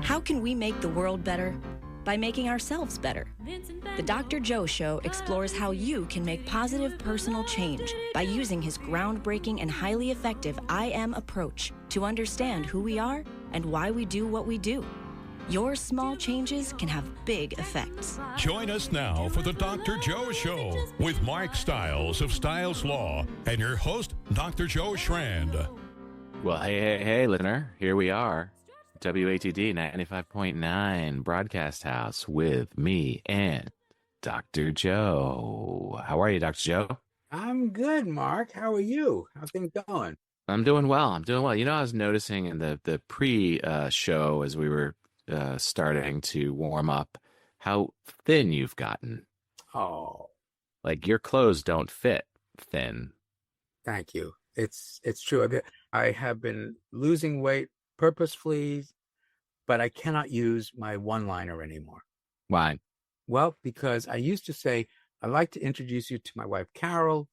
How can we make the world better? By making ourselves better. The Dr. Joe Show explores how you can make positive personal change by using his groundbreaking and highly effective I Am approach to understand who we are and why we do what we do. Your small changes can have big effects. Join us now for the Dr. Joe Show with Mark Stiles of Stiles Law and your host, Dr. Joe Schrand. Well, hey, listener. Here we are. WATD 95.9 Broadcast House with me and Dr. Joe. How are you, Dr. Joe? I'm good, Mark. How are you? How's things going? I'm doing well. You know, I was noticing in the pre-show as we were starting to warm up how thin you've gotten. Oh, like your clothes don't fit thin. thank you. It's true. I have been losing weight purposefully, but I cannot use my one-liner anymore. Why? Well, because I used to say, I'd like to introduce you to my wife, Carol.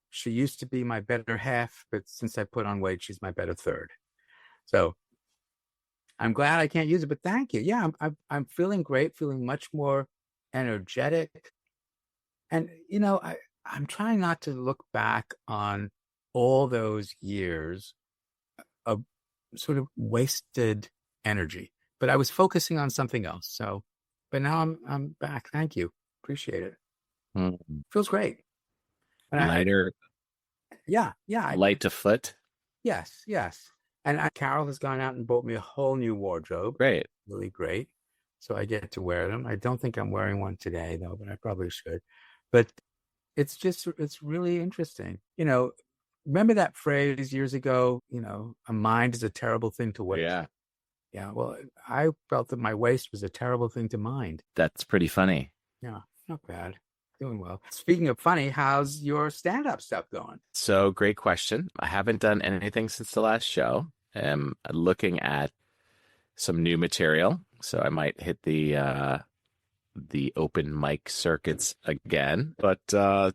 She used to be my better half, but since I put on weight, she's my better third. So I'm glad I can't use it, but thank you. Yeah, I'm feeling great, feeling much more energetic. And, you know, I'm trying not to look back on all those years of sort of wasted energy, but I was focusing on something else. So, but now I'm back. Thank you. Appreciate it. Feels great. And Lighter. Yeah. Light to foot. Yes. And Carol has gone out and bought me a whole new wardrobe. Great. Really great. So I get to wear them. I don't think I'm wearing one today though, but I probably should. But it's really interesting. You know, remember that phrase years ago, you know, a mind is a terrible thing to waste. Yeah. Well, I felt that my waist was a terrible thing to mind. That's pretty funny. Yeah. Not bad. Doing well. Speaking of funny, how's your stand-up stuff going? So great question. I haven't done anything since the last show. I'm looking at some new material. So I might hit the open mic circuits again, but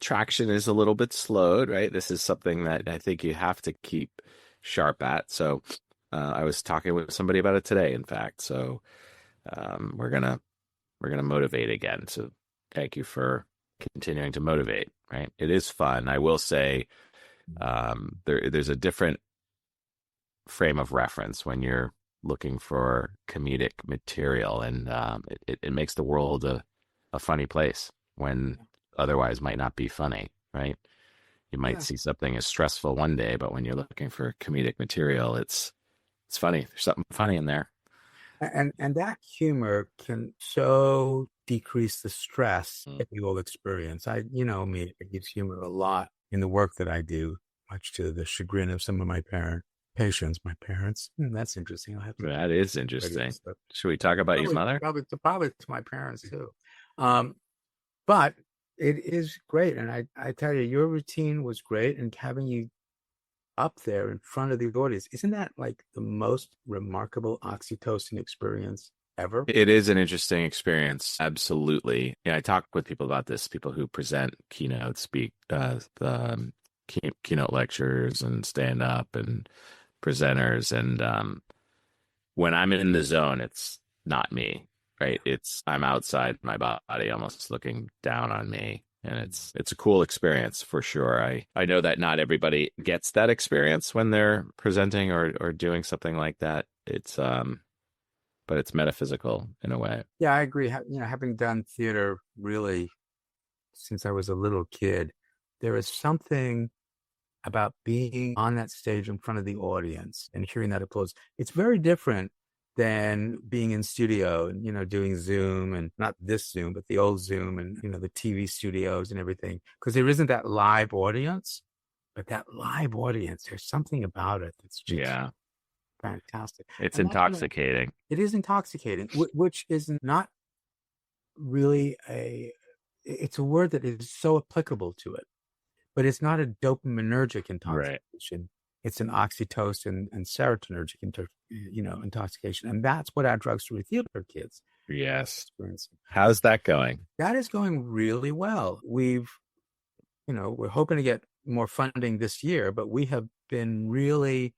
traction is a little bit slowed, right? This is something that I think you have to keep sharp at. So I was talking with somebody about it today, in fact. So we're gonna motivate again. So thank you for continuing to motivate, right? It is fun. I will say there's a different frame of reference when you're looking for comedic material, and it makes the world a funny place when otherwise might not be funny, right? You might see something as stressful one day, but when you're looking for comedic material, it's funny. There's something funny in there. And that humor can so decrease the stress that we all experience. You know me, I use humor a lot in the work that I do, much to the chagrin of some of my patients. That's interesting. That is interesting. Should we talk about your mother? Probably to my parents too. But it is great. And I tell you, your routine was great, and having you up there in front of the audience, isn't that like the most remarkable oxytocin experience ever? It is an interesting experience. Absolutely. Yeah, I talk with people about this, people who present keynotes, keynote lectures and stand up and presenters. And when I'm in the zone, it's not me, right? I'm outside my body, almost looking down on me. And it's a cool experience for sure. I know that not everybody gets that experience when they're presenting or doing something like that. But it's metaphysical in a way. Yeah, I agree. You know, having done theater really since I was a little kid, there is something about being on that stage in front of the audience and hearing that applause. It's very different than being in studio and, you know, doing Zoom, and not this Zoom, but the old Zoom, and, you know, the TV studios and everything, because there isn't that live audience. But that live audience, there's something about it that's just fantastic. It's intoxicating. It is intoxicating, which is not really it's a word that is so applicable to it, but it's not a dopaminergic intoxication. Right. It's an oxytocin and serotonergic intoxication. And that's what our drugstore theater kids experiencing. How's that going? That is going really well. We're hoping to get more funding this year, but we have been really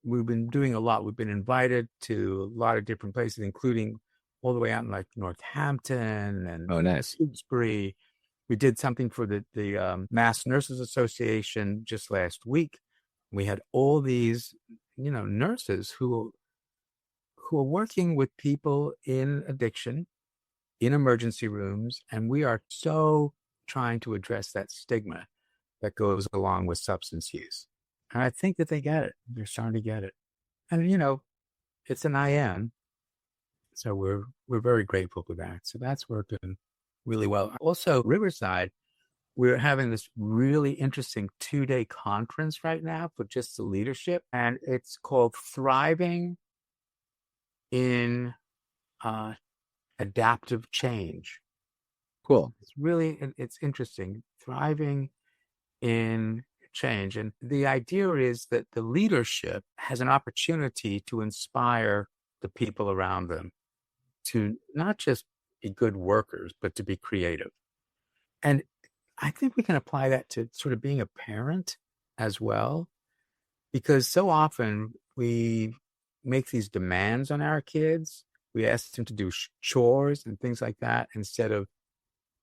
we've been doing a lot. We've been invited to a lot of different places, including all the way out in like Northampton and Oh, nice. Tewksbury. We did something for the Mass Nurses Association just last week. We had all these, nurses who are working with people in addiction, in emergency rooms, and we are so trying to address that stigma that goes along with substance use. And I think that they get it. They're starting to get it. And, it's an IM. So we're very grateful for that. So that's working really well. Also, Riverside, we're having this really interesting 2-day conference right now for just the leadership. And it's called Thriving in Adaptive Change. Cool. It's interesting. Thriving in change. And the idea is that the leadership has an opportunity to inspire the people around them to not just be good workers, but to be creative. And I think we can apply that to sort of being a parent as well, because so often we make these demands on our kids. We ask them to do chores and things like that instead of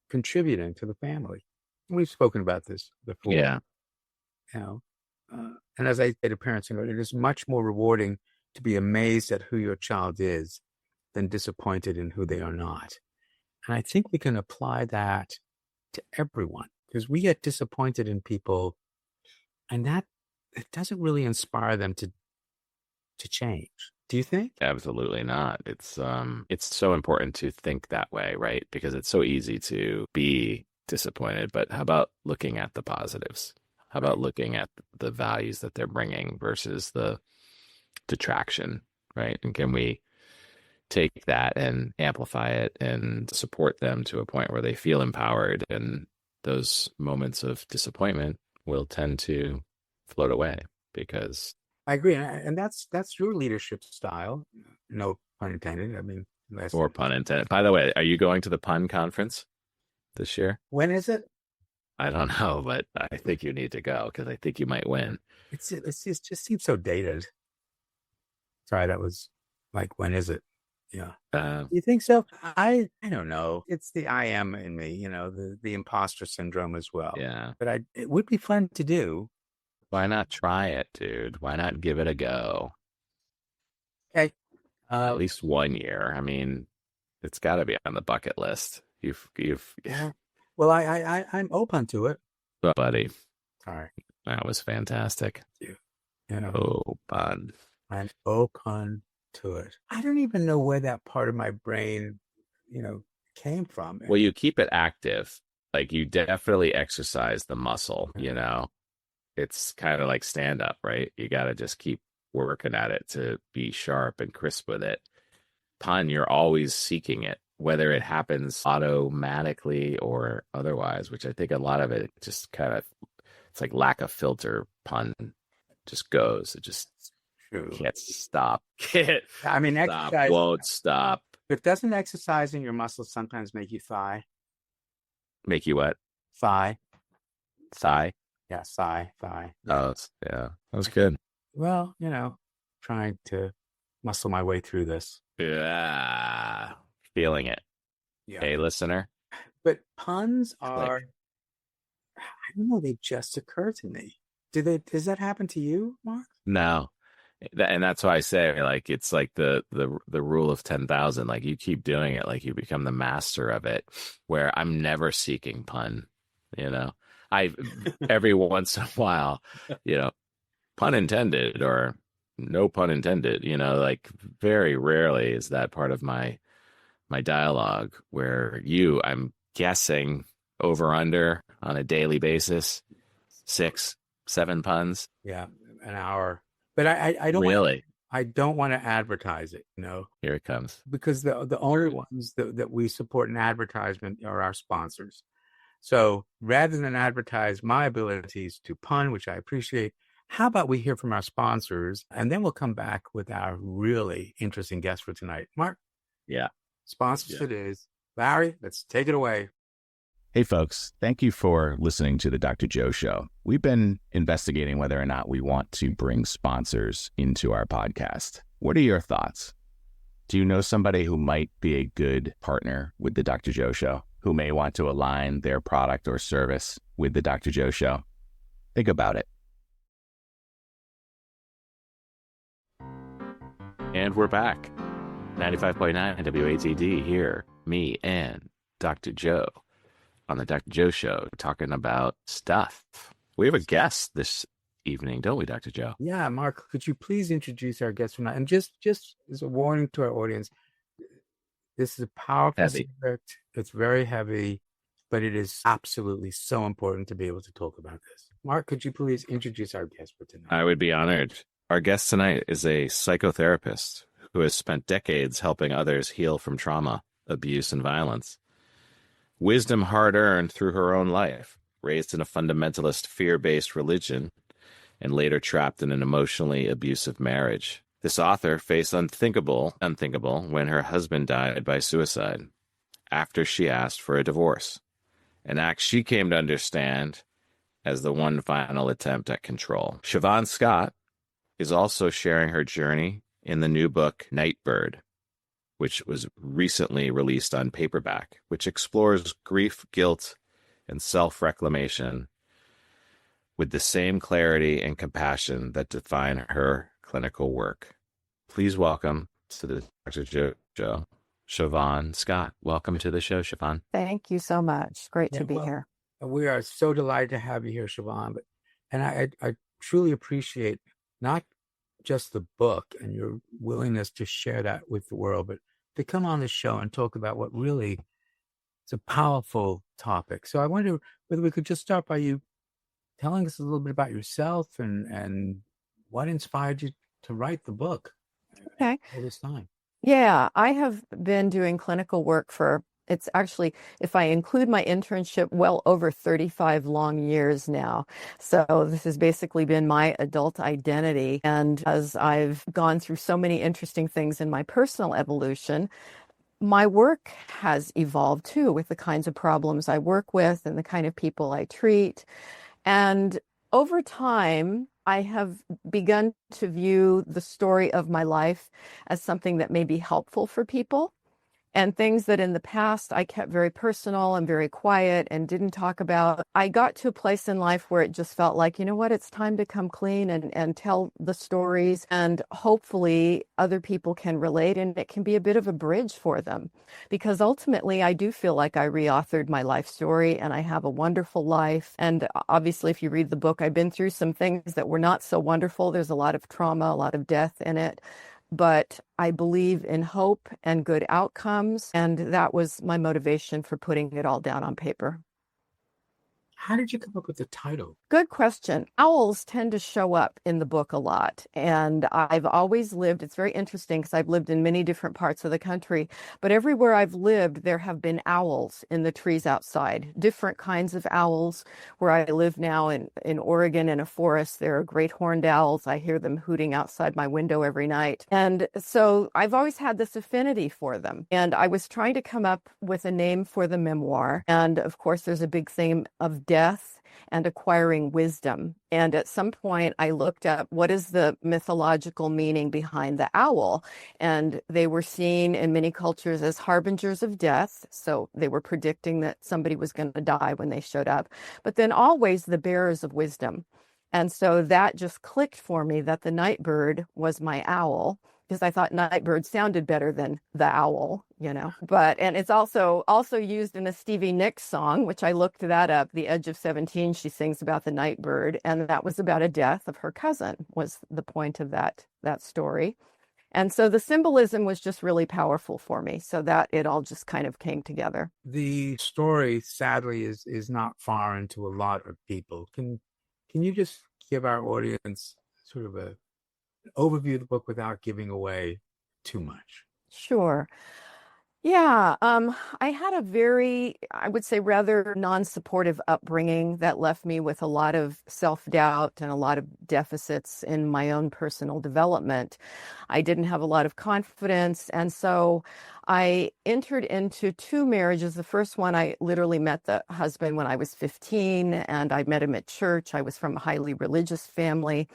contributing to the family. We've spoken about this before. Yeah. And as I say to parents, it is much more rewarding to be amazed at who your child is than disappointed in who they are not. And I think we can apply that to everyone, because we get disappointed in people, and that it doesn't really inspire them to change. Do you think? Absolutely not. It's so important to think that way, right? Because it's so easy to be disappointed. But how about looking at the positives? How about looking at the values that they're bringing versus the detraction, right? And can we take that and amplify it and support them to a point where they feel empowered, and those moments of disappointment will tend to float away? Because I agree. And that's your leadership style. No pun intended. I mean, or pun intended. By the way, are you going to the pun conference this year? When is it? I don't know, but I think you need to go because I think you might win. It just seems so dated. Sorry, that was like, when is it? Yeah. You think so? I don't know. It's the I am in me, the imposter syndrome as well. Yeah. But it would be fun to do. Why not try it, dude? Why not give it a go? Okay. At least 1 year. I mean, it's got to be on the bucket list. Yeah. Well, I'm open to it. Buddy. Sorry. That was fantastic. Open. I'm open to it. I don't even know where that part of my brain, came from. Well, you keep it active. Like, you definitely exercise the muscle, It's kind of like stand up, right? You got to just keep working at it to be sharp and crisp with it. Pun, you're always seeking it, whether it happens automatically or otherwise, which I think a lot of it just kind of, it's like lack of filter. Pun just goes. It just can't stop. I mean, exercise won't stop. But doesn't exercising your muscles sometimes make you thigh? Make you what? Thigh. Thigh? Yeah, thigh. Oh, yeah. That was good. Well, trying to muscle my way through this. Yeah. Feeling it. Yeah. Hey, listener. But puns are, I don't know, they just occur to me. Does that happen to you, Mark? No. And that's why I say, like, it's like the rule of 10,000. Like, you keep doing it, like you become the master of it, where I'm never seeking pun, I every once in a while, pun intended or no pun intended, like very rarely is that part of my dialogue where I'm guessing over under on a daily basis, 6, 7 puns. Yeah, an hour. But I don't really. I don't want to advertise it, Here it comes. Because the only ones that we support in advertisement are our sponsors. So rather than advertise my abilities to pun, which I appreciate, how about we hear from our sponsors, and then we'll come back with our really interesting guest for tonight. Mark? Yeah. Sponsors it is. Larry, let's take it away. Hey, folks, thank you for listening to the Dr. Joe Show. We've been investigating whether or not we want to bring sponsors into our podcast. What are your thoughts? Do you know somebody who might be a good partner with the Dr. Joe Show, who may want to align their product or service with the Dr. Joe Show? Think about it. And we're back. 95.9 WATD here, me and Dr. Joe on the Dr. Joe Show talking about stuff. We have a guest this evening, don't we, Dr. Joe? Yeah, Mark, could you please introduce our guest tonight? And just as a warning to our audience, this is a powerful subject. It's very heavy, but it is absolutely so important to be able to talk about this. Mark, could you please introduce our guest for tonight? I would be honored. Our guest tonight is a psychotherapist who has spent decades helping others heal from trauma, abuse, and violence. Wisdom hard-earned through her own life, raised in a fundamentalist fear-based religion, and later trapped in an emotionally abusive marriage. This author faced unthinkable when her husband died by suicide after she asked for a divorce, an act she came to understand as the one final attempt at control. Shavaun Scott is also sharing her journey in the new book, Nightbird, which was recently released on paperback, which explores grief, guilt, and self-reclamation with the same clarity and compassion that define her clinical work. Please welcome to the Dr. Joe Show, Shavaun Scott. Welcome to the show, Shavaun. Thank you so much. Great to be here. We are so delighted to have you here, Shavaun. And I truly appreciate not just the book and your willingness to share that with the world, but to come on the show and talk about what really is a powerful topic. So I wonder whether we could just start by you telling us a little bit about yourself and what inspired you to write the book all this time. Yeah, I have been doing clinical work for, it's actually, if I include my internship, well over 35 long years now. So this has basically been my adult identity. And as I've gone through so many interesting things in my personal evolution, my work has evolved too with the kinds of problems I work with and the kind of people I treat. And over time, I have begun to view the story of my life as something that may be helpful for people. And things that in the past I kept very personal and very quiet and didn't talk about. I got to a place in life where it just felt like, you know what, it's time to come clean and tell the stories. And hopefully other people can relate and it can be a bit of a bridge for them. Because ultimately I do feel like I reauthored my life story and I have a wonderful life. And obviously if you read the book, I've been through some things that were not so wonderful. There's a lot of trauma, a lot of death in it. But I believe in hope and good outcomes, and that was my motivation for putting it all down on paper. How did you come up with the title? Good question. Owls tend to show up in the book a lot. And I've always lived, it's very interesting because I've lived in many different parts of the country, but everywhere I've lived, there have been owls in the trees outside, different kinds of owls. Where I live now in Oregon in a forest, there are great horned owls. I hear them hooting outside my window every night. And so I've always had this affinity for them. And I was trying to come up with a name for the memoir. And of course, there's a big theme of death and acquiring wisdom. And at some point I looked up what is the mythological meaning behind the owl. And they were seen in many cultures as harbingers of death. So they were predicting that somebody was going to die when they showed up, but then always the bearers of wisdom. And so that just clicked for me that the nightbird was my owl, because I thought nightbird sounded better than the owl, you know. And it's also used in a Stevie Nicks song, which I looked that up. The Edge of 17, she sings about the nightbird, and that was about a death of her cousin, was the point of that story. And so the symbolism was just really powerful for me, so that it all just kind of came together. The story, sadly, is not foreign to a lot of people. Can you just give our audience sort of an overview of the book without giving away too much? Sure. Yeah, I had a very, I would say, rather non-supportive upbringing that left me with a lot of self-doubt and a lot of deficits in my own personal development. I didn't have a lot of confidence, and so I entered into two marriages. The first one, I literally met the husband when I was 15, and I met him at church. I was from a highly religious family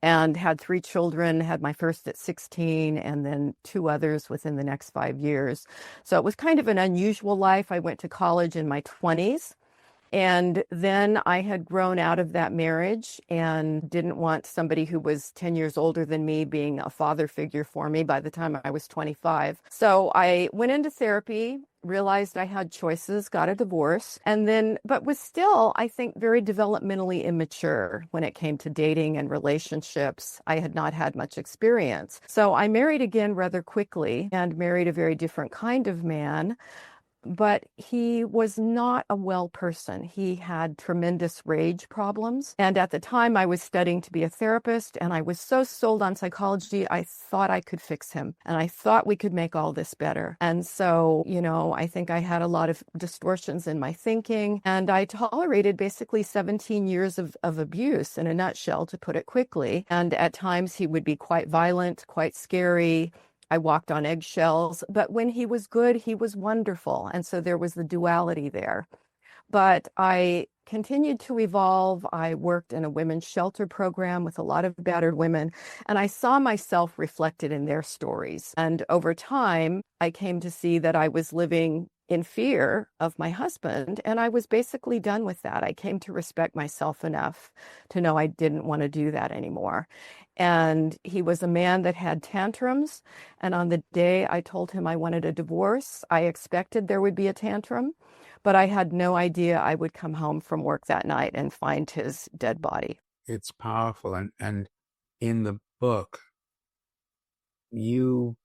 and had three children, had my first at 16 and then two others within the next 5 years. So it was kind of an unusual life. I went to college in my 20s. And then I had grown out of that marriage and didn't want somebody who was 10 years older than me being a father figure for me by the time I was 25. So I went into therapy, realized I had choices, got a divorce, and then, but was still, I think, very developmentally immature when it came to dating and relationships. I had not had much experience. So I married again rather quickly and married a very different kind of man. But he was not a well person. He had tremendous rage problems. And at the time, I was studying to be a therapist, and I was so sold on psychology, I thought I could fix him. And I thought we could make all this better. And so, I think I had a lot of distortions in my thinking. And I tolerated basically 17 years of abuse, in a nutshell, to put it quickly. And at times, he would be quite violent, quite scary. I walked on eggshells, but when he was good, he was wonderful. And so there was the duality there. But I continued to evolve. I worked in a women's shelter program with a lot of battered women, and I saw myself reflected in their stories. And over time, I came to see that I was living in fear of my husband, and I was basically done with that. I came to respect myself enough to know I didn't want to do that anymore. And he was a man that had tantrums. And on the day I told him I wanted a divorce, I expected there would be a tantrum, but I had no idea I would come home from work that night and find his dead body. It's powerful. And in the book, you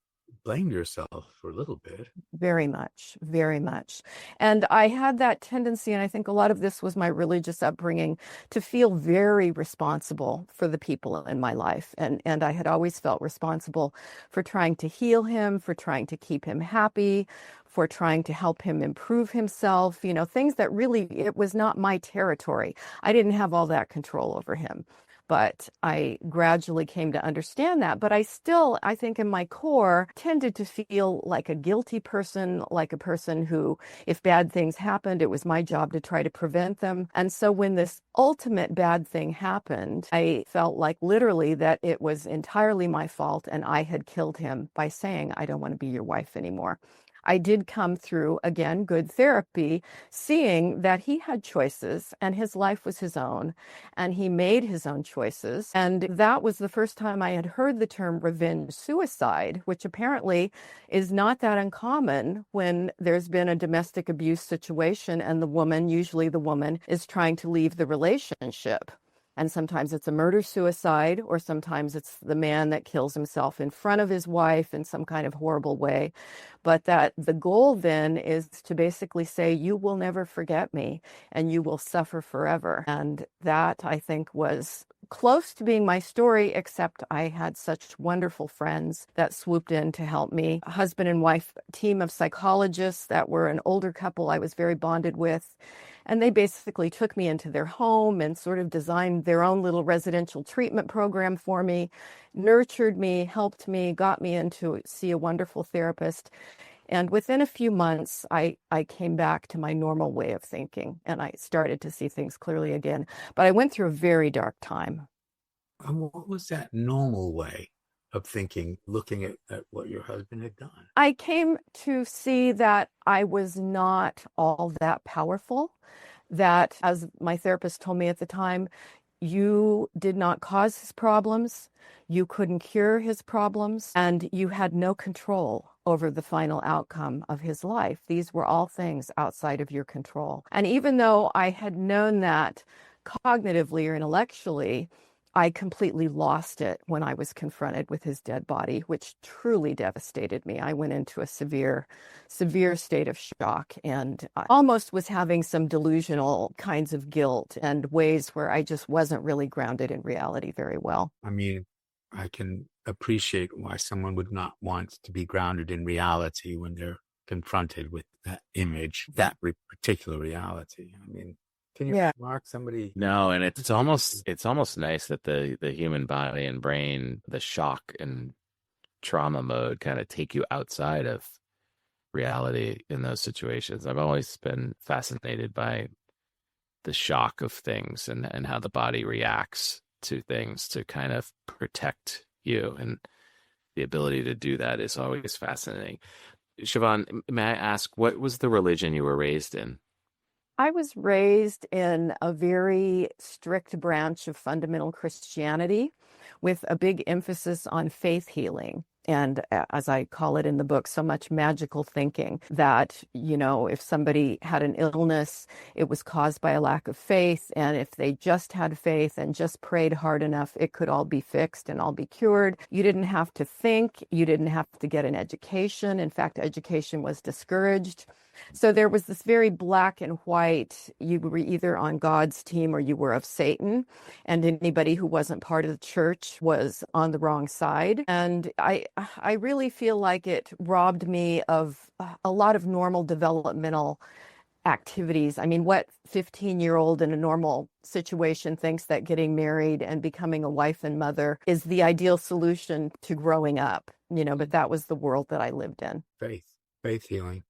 blamed yourself for a little bit. Very much, very much. And I had that tendency, and I think a lot of this was my religious upbringing, to feel very responsible for the people in my life. And I had always felt responsible for trying to heal him, for trying to keep him happy, for trying to help him improve himself, things that really, it was not my territory. I didn't have all that control over him. But I gradually came to understand that. But I still, I think in my core, tended to feel like a guilty person, like a person who, if bad things happened, it was my job to try to prevent them. And so when this ultimate bad thing happened, I felt like literally that it was entirely my fault and I had killed him by saying, I don't want to be your wife anymore. I did come through, again, good therapy, seeing that he had choices and his life was his own, and he made his own choices. And that was the first time I had heard the term revenge suicide, which apparently is not that uncommon when there's been a domestic abuse situation and the woman, usually the woman, is trying to leave the relationship. And sometimes it's a murder-suicide, or sometimes it's the man that kills himself in front of his wife in some kind of horrible way. But that the goal then is to basically say, you will never forget me and you will suffer forever. And that, I think, was close to being my story, except I had such wonderful friends that swooped in to help me. A husband and wife team of psychologists that were an older couple I was very bonded with. And they basically took me into their home and sort of designed their own little residential treatment program for me, nurtured me, helped me, got me in to see a wonderful therapist. And within a few months, I came back to my normal way of thinking, and I started to see things clearly again. But I went through a very dark time. And what was that normal way of thinking, looking at what your husband had done? I came to see that I was not all that powerful, that, as my therapist told me at the time, you did not cause his problems, you couldn't cure his problems, and you had no control over the final outcome of his life. These were all things outside of your control. And even though I had known that cognitively or intellectually, I completely lost it when I was confronted with his dead body, which truly devastated me. I went into a severe state of shock, and I almost was having some delusional kinds of guilt and ways where I just wasn't really grounded in reality very well. I mean, I can appreciate why someone would not want to be grounded in reality when they're confronted with that image, that particular reality. I mean, can you mark somebody? No, and it's almost nice that the human body and brain, the shock and trauma mode kind of take you outside of reality in those situations. I've always been fascinated by the shock of things and how the body reacts to things to kind of protect you. And the ability to do that is always fascinating. Shavaun, may I ask, what was the religion you were raised in? I was raised in a very strict branch of fundamental Christianity with a big emphasis on faith healing. And as I call it in the book, so much magical thinking that, you know, if somebody had an illness, it was caused by a lack of faith. And if they just had faith and just prayed hard enough, it could all be fixed and all be cured. You didn't have to think. You didn't have to get an education. In fact, education was discouraged. So there was this very black and white, you were either on God's team or you were of Satan, and anybody who wasn't part of the church was on the wrong side. And I really feel like it robbed me of a lot of normal developmental activities. I mean, what 15-year-old in a normal situation thinks that getting married and becoming a wife and mother is the ideal solution to growing up, you know, but that was the world that I lived in. Faith healing.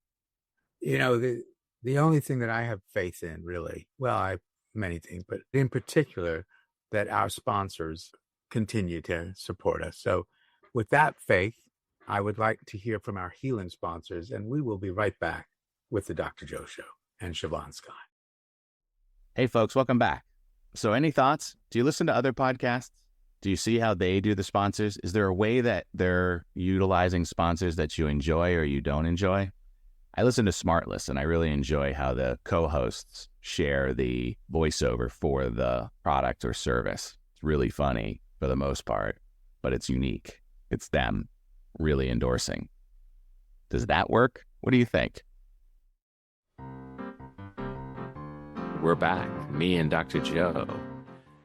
You know, the only thing that I have faith in, really, well, I have many things, but in particular, that our sponsors continue to support us. So with that faith, I would like to hear from our healing sponsors, and we will be right back with the Dr. Joe Show and Shavaun Scott. Hey, folks, welcome back. So any thoughts? Do you listen to other podcasts? Do you see how they do the sponsors? Is there a way that they're utilizing sponsors that you enjoy or you don't enjoy? I listen to SmartLess, and I really enjoy how the co-hosts share the voiceover for the product or service. It's really funny for the most part, but it's unique. It's them really endorsing. Does that work? What do you think? We're back, me and Dr. Joe,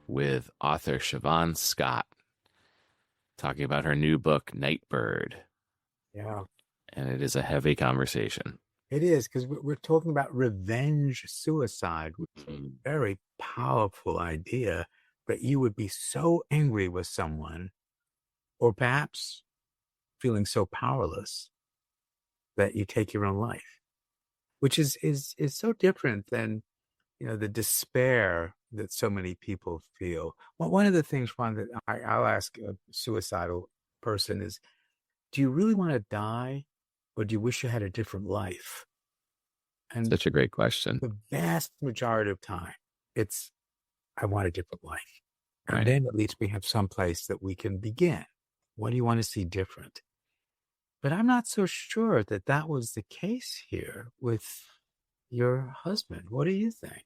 with author Shavaun Scott, talking about her new book, Nightbird. Yeah. And it is a heavy conversation. It is, because we're talking about revenge suicide, which is a very powerful idea, but you would be so angry with someone, or perhaps feeling so powerless that you take your own life, which is so different than, you know, the despair that so many people feel. Well, one of the things, Juan, that I'll ask a suicidal person is, do you really want to die? Or do you wish you had a different life? And such a great question. The vast majority of time, it's, I want a different life. Right. And then at least we have some place that we can begin. What do you want to see different? But I'm not so sure that that was the case here with your husband. What do you think?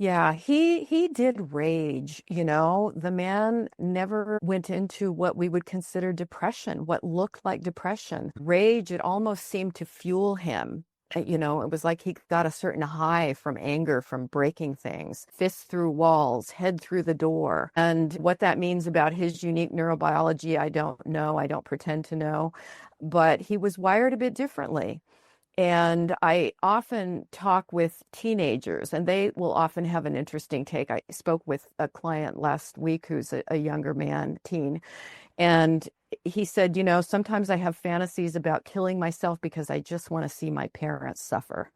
Yeah, he did rage, you know. The man never went into what we would consider depression, what looked like depression. Rage, it almost seemed to fuel him. You know, it was like he got a certain high from anger, from breaking things, fists through walls, head through the door. And what that means about his unique neurobiology, I don't know. I don't pretend to know. But he was wired a bit differently. And I often talk with teenagers, and they will often have an interesting take. I spoke with a client last week who's a younger man, teen, and he said, you know, sometimes I have fantasies about killing myself because I just want to see my parents suffer.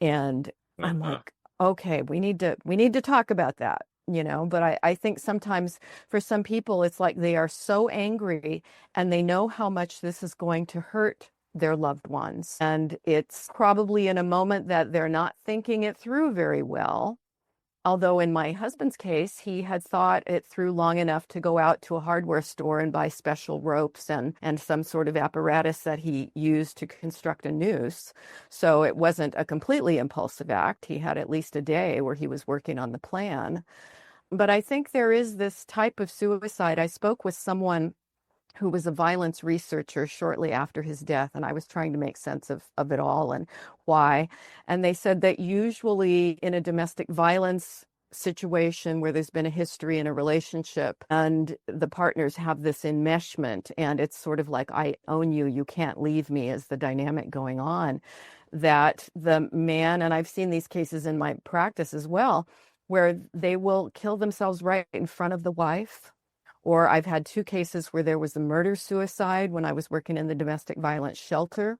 And I'm like, okay, we need to talk about that, you know. But I think sometimes for some people, it's like they are so angry and they know how much this is going to hurt their loved ones. And it's probably in a moment that they're not thinking it through very well. Although in my husband's case, he had thought it through long enough to go out to a hardware store and buy special ropes and some sort of apparatus that he used to construct a noose. So it wasn't a completely impulsive act. He had at least a day where he was working on the plan. But I think there is this type of suicide. I spoke with someone who was a violence researcher shortly after his death, and I was trying to make sense of it all and why. And they said that usually in a domestic violence situation where there's been a history in a relationship and the partners have this enmeshment and it's sort of like, I own you, you can't leave me, is the dynamic going on, that the man, and I've seen these cases in my practice as well, where they will kill themselves right in front of the wife. Or I've had 2 cases where there was a murder-suicide when I was working in the domestic violence shelter.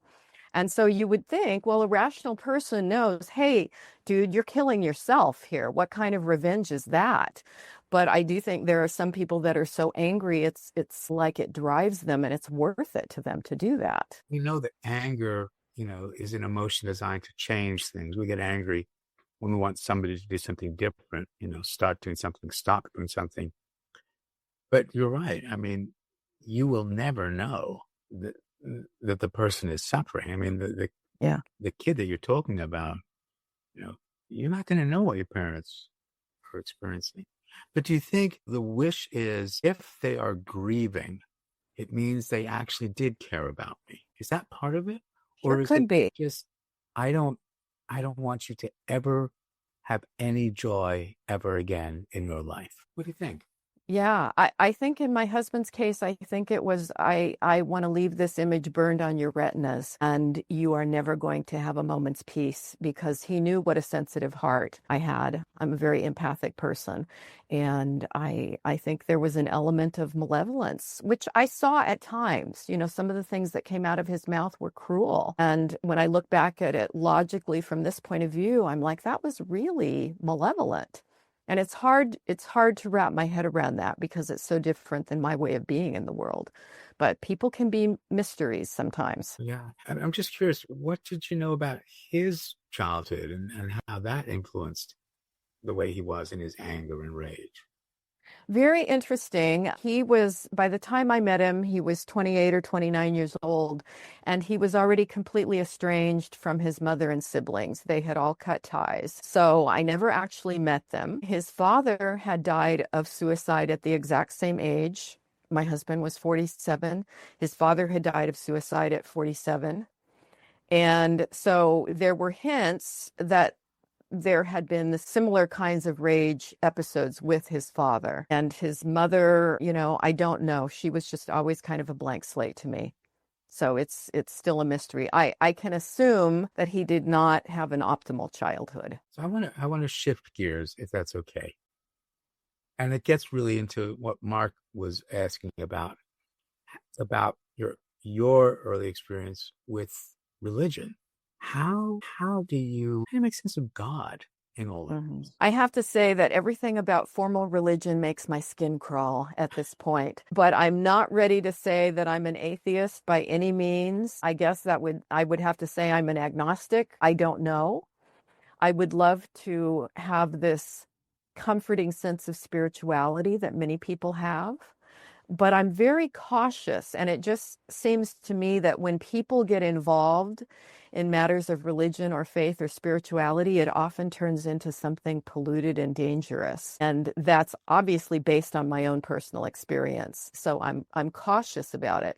And so you would think, well, a rational person knows, hey, dude, you're killing yourself here. What kind of revenge is that? But I do think there are some people that are so angry, it's like it drives them and it's worth it to them to do that. We know that anger, is an emotion designed to change things. We get angry when we want somebody to do something different, start doing something, stop doing something. But you're right. I mean, you will never know that the person is suffering. I mean, the kid that you're talking about, you're not going to know what your parents are experiencing. But do you think the wish is, if they are grieving, it means they actually did care about me? Is that part of it? Or is it be just, I don't want you to ever have any joy ever again in your life? What do you think? Yeah, I think in my husband's case, I think it was, I want to leave this image burned on your retinas and you are never going to have a moment's peace, because he knew what a sensitive heart I had. I'm a very empathic person. And I think there was an element of malevolence, which I saw at times. Some of the things that came out of his mouth were cruel. And when I look back at it logically from this point of view, I'm like, that was really malevolent. And it's hard to wrap my head around that because it's so different than my way of being in the world. But people can be mysteries sometimes. Yeah. I'm just curious, what did you know about his childhood and how that influenced the way he was in his anger and rage? Very interesting. He was, by the time I met him, he was 28 or 29 years old, and he was already completely estranged from his mother and siblings. They had all cut ties. So I never actually met them. His father had died of suicide at the exact same age. My husband was 47. His father had died of suicide at 47. And so there were hints that there had been the similar kinds of rage episodes with his father. And his mother, I don't know. She was just always kind of a blank slate to me. So it's still a mystery. I can assume that he did not have an optimal childhood. So I want to shift gears, if that's okay. And it gets really into what Mark was asking about your early experience with religion. How do you make sense of God in all of this? I have to say that everything about formal religion makes my skin crawl at this point. But I'm not ready to say that I'm an atheist by any means. I guess I would have to say I'm an agnostic. I don't know. I would love to have this comforting sense of spirituality that many people have. But I'm very cautious, and it just seems to me that when people get involved in matters of religion or faith or spirituality, it often turns into something polluted and dangerous. And that's obviously based on my own personal experience. So I'm cautious about it.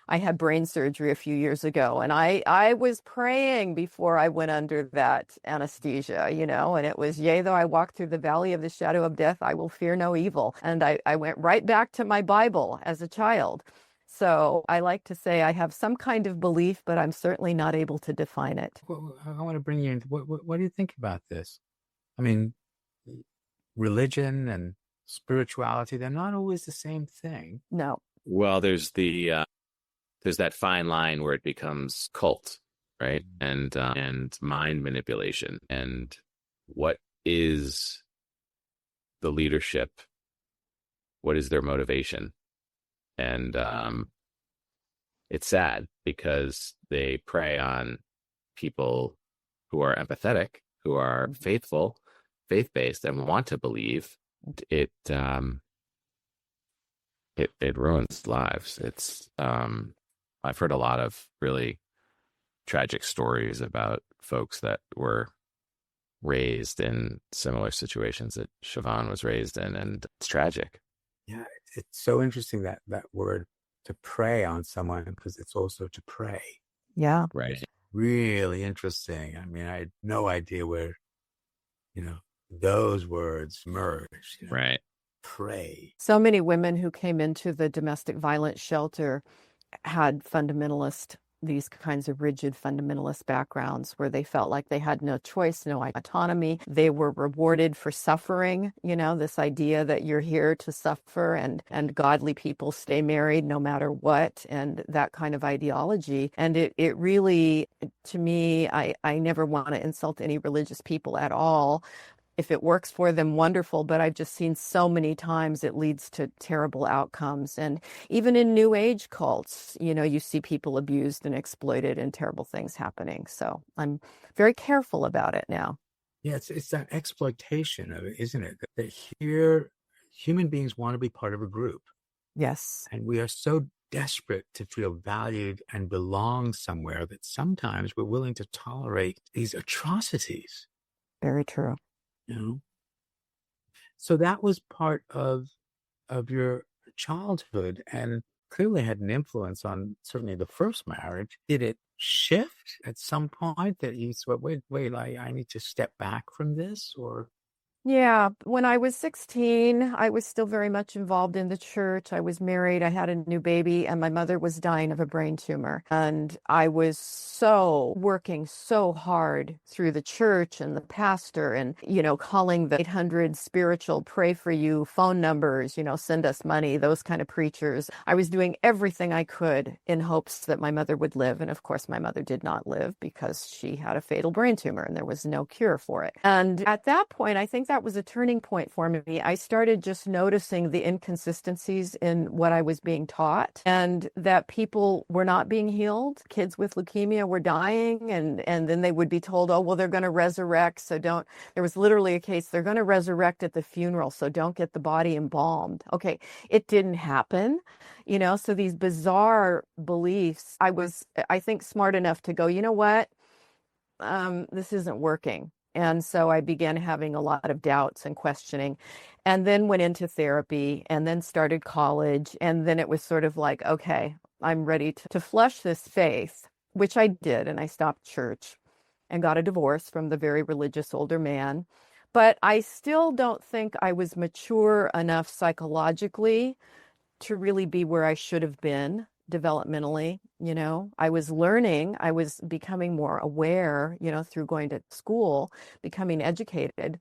I had brain surgery a few years ago, and I was praying before I went under that anesthesia, and it was, yea, though I walk through the valley of the shadow of death, I will fear no evil. And I went right back to my Bible as a child. So I like to say I have some kind of belief, but I'm certainly not able to define it. Well, I want to bring you into what do you think about this? I mean, religion and spirituality, they're not always the same thing. No. Well, there's that fine line where it becomes cult, right? And mind manipulation. And what is the leadership? What is their motivation? And it's sad because they prey on people who are empathetic, who are faithful, faith-based, and want to believe. It ruins lives. It's I've heard a lot of really tragic stories about folks that were raised in similar situations that Shavaun was raised in, and it's tragic. Yeah, it's so interesting that word, to prey on someone, because it's also to pray. Yeah. Right. Really interesting. I mean, I had no idea where, those words merge, Right. pray. So many women who came into the domestic violence shelter had these kinds of rigid fundamentalist backgrounds where they felt like they had no choice, no autonomy. They were rewarded for suffering, this idea that you're here to suffer and godly people stay married no matter what, and that kind of ideology. And it really, to me, I never want to insult any religious people at all. If it works for them, wonderful. But I've just seen so many times it leads to terrible outcomes. And even in New Age cults, you see people abused and exploited and terrible things happening. So I'm very careful about it now. Yeah, it's that exploitation of it, isn't it? That here, human beings want to be part of a group. Yes. And we are so desperate to feel valued and belong somewhere that sometimes we're willing to tolerate these atrocities. Very true. So that was part of your childhood and clearly had an influence on certainly the first marriage. Did it shift at some point that you thought, wait, I need to step back from this? Or Yeah, when I was 16, I was still very much involved in the church. I was married, I had a new baby, and my mother was dying of a brain tumor. And I was working so hard through the church and the pastor and, calling the 800 spiritual pray for you phone numbers, send us money, those kind of preachers. I was doing everything I could in hopes that my mother would live. And of course, my mother did not live because she had a fatal brain tumor and there was no cure for it. And at that point, I think that was a turning point for me. I started just noticing the inconsistencies in what I was being taught and that people were not being healed. Kids with leukemia were dying and then they would be told, oh, well, they're going to resurrect. So there was literally a case, they're going to resurrect at the funeral. So don't get the body embalmed. Okay. It didn't happen. So these bizarre beliefs, I think, smart enough to go, you know what? This isn't working. And so I began having a lot of doubts and questioning, and then went into therapy and then started college. And then it was sort of like, okay, I'm ready to flush this faith, which I did. And I stopped church and got a divorce from the very religious older man. But I still don't think I was mature enough psychologically to really be where I should have been developmentally. I was learning, I was becoming more aware, through going to school, becoming educated.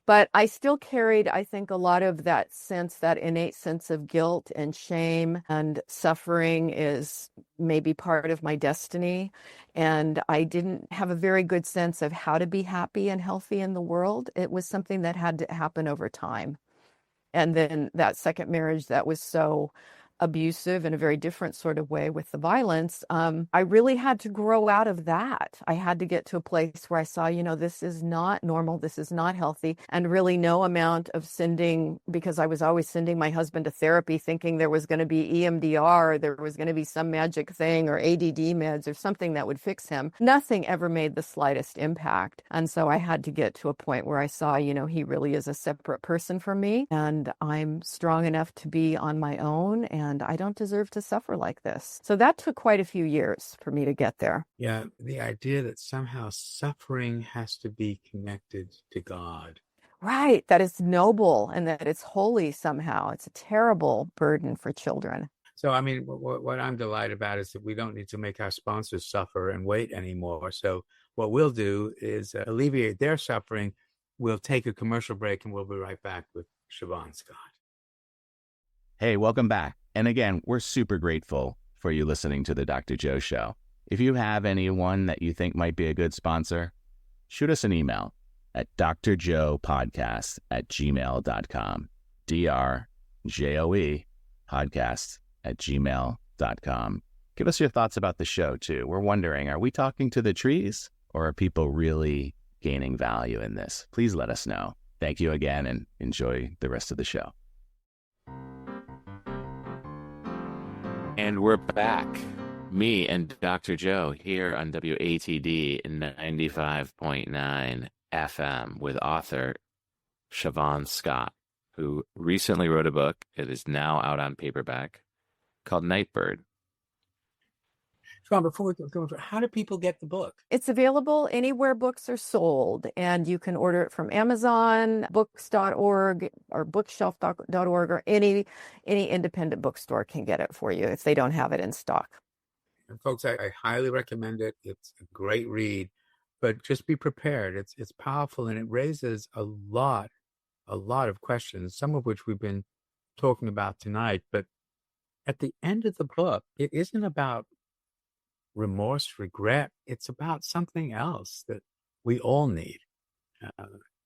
But I still carried, I think, a lot of that innate sense of guilt and shame, and suffering is maybe part of my destiny. And I didn't have a very good sense of how to be happy and healthy in the world. It was something that had to happen over time. And then that second marriage that was so abusive in a very different sort of way with the violence, I really had to grow out of that. I had to get to a place where I saw, this is not normal, this is not healthy, and really no amount of sending, because I was always sending my husband to therapy thinking there was going to be EMDR, there was going to be some magic thing, or ADD meds or something that would fix him. Nothing ever made the slightest impact. And so I had to get to a point where I saw, he really is a separate person from me, and I'm strong enough to be on my own, and I don't deserve to suffer like this. So that took quite a few years for me to get there. Yeah, the idea that somehow suffering has to be connected to God. Right, that it's noble and that it's holy somehow. It's a terrible burden for children. So, I mean, what I'm delighted about is that we don't need to make our sponsors suffer and wait anymore. So what we'll do is alleviate their suffering. We'll take a commercial break and we'll be right back with Shavaun Scott. Hey, welcome back. And again, we're super grateful for you listening to the Dr. Joe Show. If you have anyone that you think might be a good sponsor, shoot us an email at drjoepodcast@gmail.com. DRJOE podcast@gmail.com. Give us your thoughts about the show, too. We're wondering, are we talking to the trees, or are people really gaining value in this? Please let us know. Thank you again, and enjoy the rest of the show. And we're back. Me and Dr. Joe here on WATD 95.9 FM with author Shavaun Scott, who recently wrote a book. It is now out on paperback called Nightbird. Sean, before we go, how do people get the book? It's available anywhere books are sold, and you can order it from Amazon, books.org, or bookshelf.org, or any independent bookstore can get it for you if they don't have it in stock. And folks, I highly recommend it. It's a great read, but just be prepared. It's powerful, and it raises a lot of questions, some of which we've been talking about tonight. But at the end of the book, it isn't about remorse, regret. It's about something else that we all need.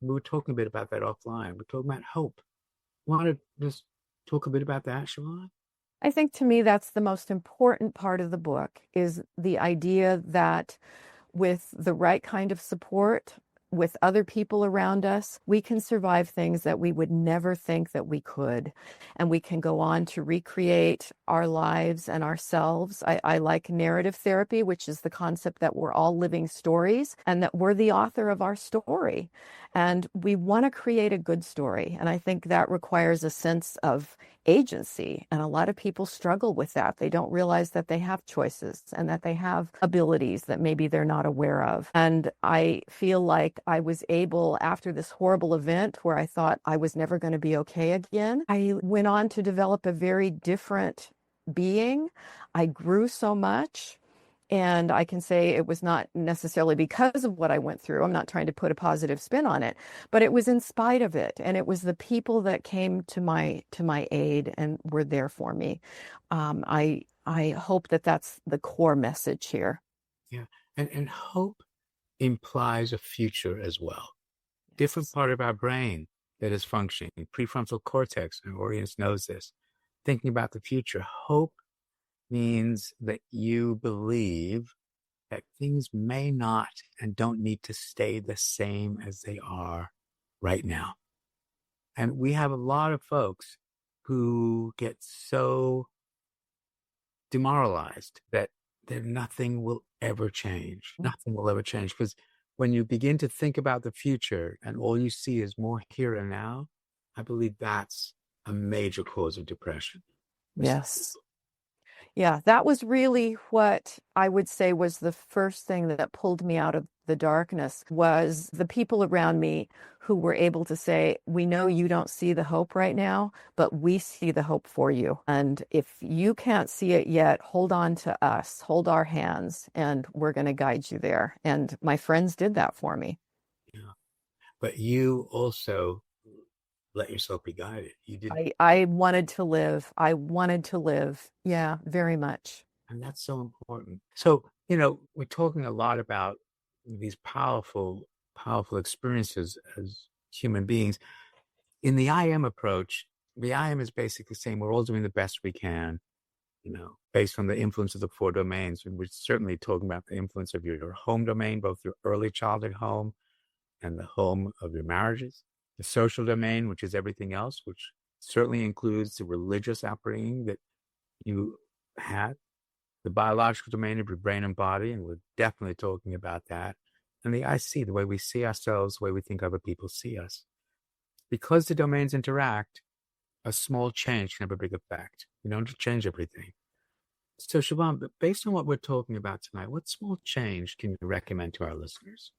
We were talking a bit about that offline. We're talking about hope. Want to just talk a bit about that, Shavaun? I think to me that's the most important part of the book, is the idea that with the right kind of support, with other people around us, we can survive things that we would never think that we could. And we can go on to recreate our lives and ourselves. I like narrative therapy, which is the concept that we're all living stories and that we're the author of our story. And we want to create a good story. And I think that requires a sense of agency. And a lot of people struggle with that. They don't realize that they have choices and that they have abilities that maybe they're not aware of. And I feel like I was able, after this horrible event where I thought I was never going to be okay again, I went on to develop a very different being. I grew so much. And I can say it was not necessarily because of what I went through. I'm not trying to put a positive spin on it, but it was in spite of it. And it was the people that came to my aid and were there for me. I hope that that's the core message here. Yeah. And hope implies a future as well. Different part of our brain that is functioning, prefrontal cortex, and audience knows this. Thinking about the future. Hope means that you believe that things may not and don't need to stay the same as they are right now. And we have a lot of folks who get so demoralized that nothing will ever change. Nothing will ever change. Because when you begin to think about the future and all you see is more here and now, I believe that's a major cause of depression. Yes. Yeah, that was really what I would say was the first thing that pulled me out of the darkness, was the people around me who were able to say, we know you don't see the hope right now, but we see the hope for you. And if you can't see it yet, hold on to us, hold our hands, and we're going to guide you there. And my friends did that for me. Yeah. But you also let yourself be guided. You didn't. I wanted to live. I wanted to live. Yeah, very much. And that's so important. So, we're talking a lot about these powerful experiences as human beings. In the I am approach, the I am is basically saying we're all doing the best we can, based on the influence of the 4 domains. And we're certainly talking about the influence of your home domain, both your early childhood home and the home of your marriages. The social domain, which is everything else, which certainly includes the religious upbringing that you had. The biological domain of your brain and body, and we're definitely talking about that. And the I see, the way we see ourselves, the way we think other people see us. Because the domains interact, a small change can have a big effect. You don't change everything. So, Shavaun, based on what we're talking about tonight, what small change can you recommend to our listeners?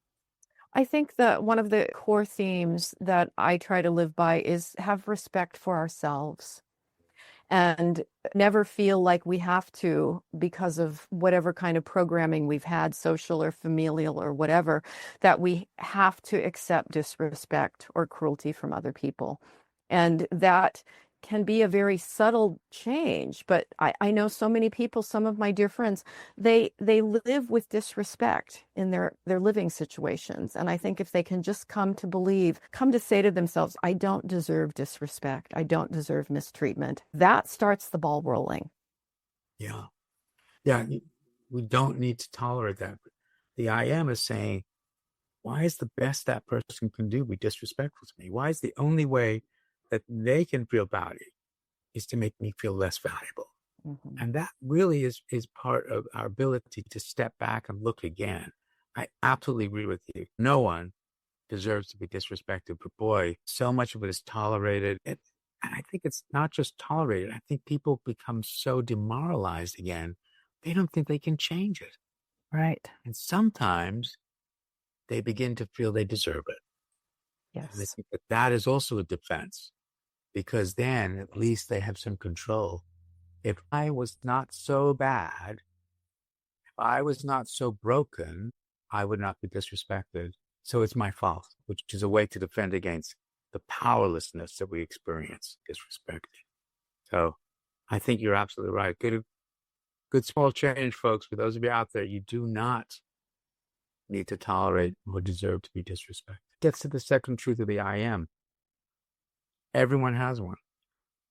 I think that one of the core themes that I try to live by is have respect for ourselves and never feel like we have to, because of whatever kind of programming we've had, social or familial or whatever, that we have to accept disrespect or cruelty from other people. And that can be a very subtle change, but I know so many people, some of my dear friends, they live with disrespect in their living situations. And I think if they can just come to say to themselves, I don't deserve disrespect, I don't deserve mistreatment, that starts the ball rolling. Yeah. We don't need to tolerate that. The I am is saying, why is the best that person can do be disrespectful to me? Why is the only way that they can feel valued is to make me feel less valuable? Mm-hmm. And that really is part of our ability to step back and look again. I absolutely agree with you. No one deserves to be disrespected, but boy, so much of it is tolerated. And I think it's not just tolerated. I think people become so demoralized again they don't think they can change it. Right. And sometimes they begin to feel they deserve it. And they Yes. think that that is also a defense, because then at least they have some control. If I was not so bad, if I was not so broken, I would not be disrespected. So it's my fault, which is a way to defend against the powerlessness that we experience, disrespect. So I think you're absolutely right. Good small change, folks. For those of you out there, you do not need to tolerate or deserve to be disrespected. Gets to the second truth of the I am. Everyone has one.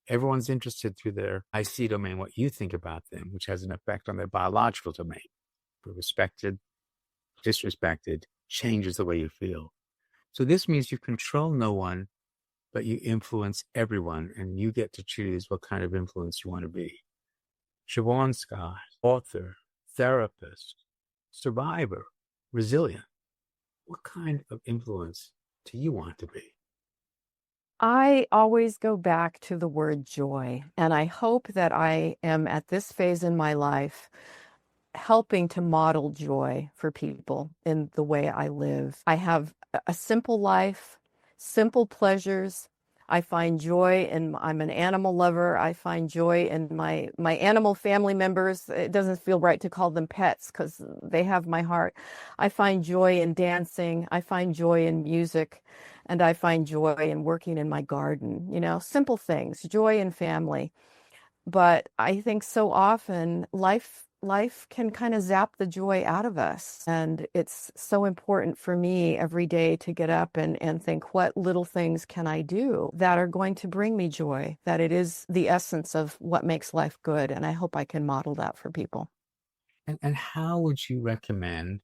Everyone's interested through their I see domain, what you think about them, which has an effect on their biological domain. If we're respected, disrespected, changes the way you feel. So this means you control no one, but you influence everyone, and you get to choose what kind of influence you want to be. Shavaun Scott, author, therapist, survivor, resilient. What kind of influence do you want to be? I always go back to the word joy, and I hope that I am at this phase in my life helping to model joy for people in the way I live. I have a simple life, simple pleasures. I find joy in, I'm an animal lover. I find joy in my animal family members. It doesn't feel right to call them pets because they have my heart. I find joy in dancing. I find joy in music. And I find joy in working in my garden, simple things, joy in family. But I think so often life can kind of zap the joy out of us. And it's so important for me every day to get up and think, what little things can I do that are going to bring me joy, that it is the essence of what makes life good. And I hope I can model that for people. And how would you recommend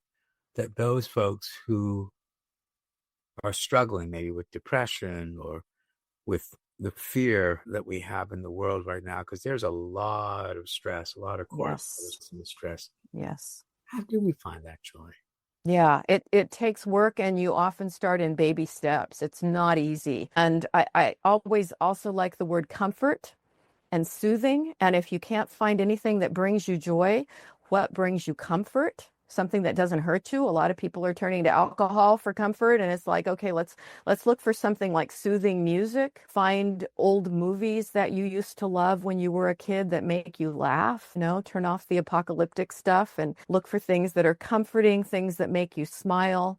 that those folks who are struggling maybe with depression or with the fear that we have in the world right now, because there's a lot of stress, a lot of cortisol stress. Yes. How do we find that joy? Yeah, it takes work, and you often start in baby steps. It's not easy. And I always also like the word comfort and soothing. And if you can't find anything that brings you joy, what brings you comfort? Something that doesn't hurt you. A lot of people are turning to alcohol for comfort, and it's like, okay, let's look for something like soothing music. Find old movies that you used to love when you were a kid that make you laugh. Turn off the apocalyptic stuff and look for things that are comforting, things that make you smile.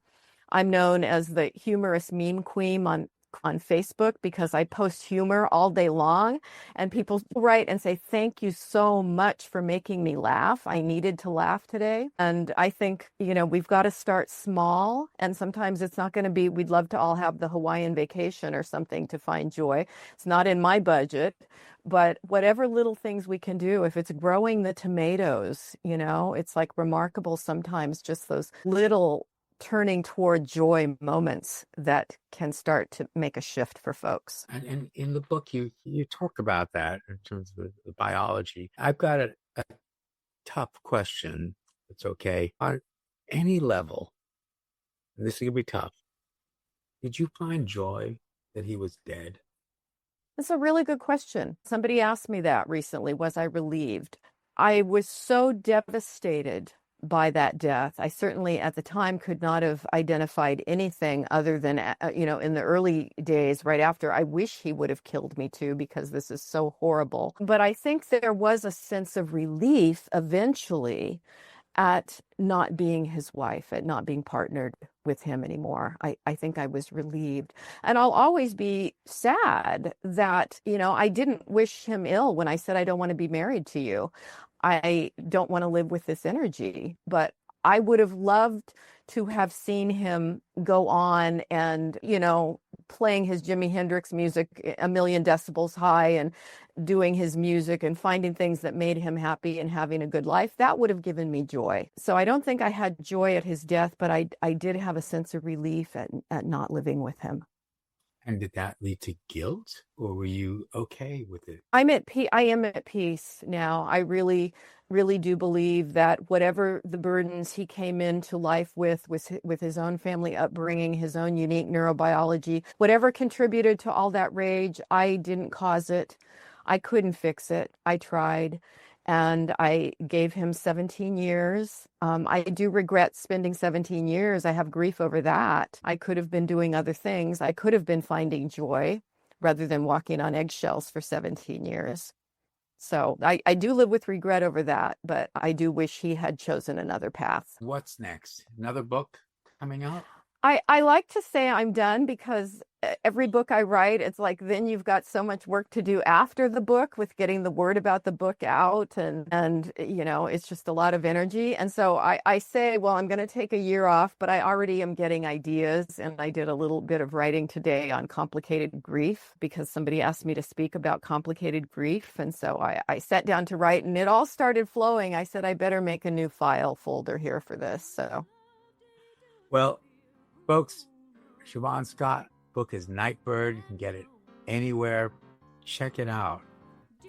I'm known as the humorous meme queen on Facebook because I post humor all day long, and people write and say, thank you so much for making me laugh. I needed to laugh today. And I think, we've got to start small, and sometimes it's not going to be, we'd love to all have the Hawaiian vacation or something to find joy. It's not in my budget, but whatever little things we can do, if it's growing the tomatoes, it's like remarkable sometimes, just those little turning toward joy moments that can start to make a shift for folks. And in the book, you talk about that in terms of the biology. I've got a tough question. It's okay. On any level, and this is going to be tough, did you find joy that he was dead? That's a really good question. Somebody asked me that recently. Was I relieved? I was so devastated by that death. I certainly at the time could not have identified anything other than, in the early days right after, I wish he would have killed me too, because this is so horrible. But I think there was a sense of relief eventually at not being his wife, at not being partnered with him anymore. I think I was relieved. And I'll always be sad that, I didn't wish him ill when I said, I don't want to be married to you. I don't want to live with this energy, but I would have loved to have seen him go on and, playing his Jimi Hendrix music a million decibels high and doing his music and finding things that made him happy and having a good life. That would have given me joy. So I don't think I had joy at his death, but I did have a sense of relief at not living with him. And did that lead to guilt, or were you okay with it? I am at peace now. I really, really do believe that whatever the burdens he came into life with his own family upbringing, his own unique neurobiology, whatever contributed to all that rage, I didn't cause it. I couldn't fix it. I tried. And I gave him 17 years. I do regret spending 17 years. I have grief over that. I could have been doing other things. I could have been finding joy rather than walking on eggshells for 17 years. So I do live with regret over that, but I do wish he had chosen another path. What's next? Another book coming out? I like to say I'm done because every book I write, it's like then you've got so much work to do after the book with getting the word about the book out. And you know, it's just a lot of energy. And so I say, well, I'm going to take a year off, but I already am getting ideas. And I did a little bit of writing today on complicated grief because somebody asked me to speak about complicated grief. And so I sat down to write and it all started flowing. I said, I better make a new file folder here for this. So. Well, folks, Shavaun Scott book is Nightbird. You can get it anywhere. Check it out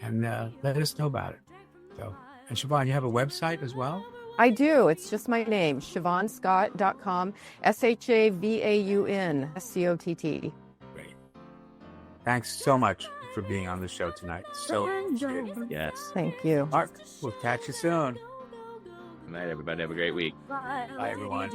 and let us know about it. So, and Shavaun, you have a website as well? I do. It's just my name, ShavaunScott.com, ShavaunScott. Great. Thanks so much for being on the show tonight. So appreciated. Yes. Thank you. Mark, we'll catch you soon. Good night, everybody. Have a great week. Bye, everyone.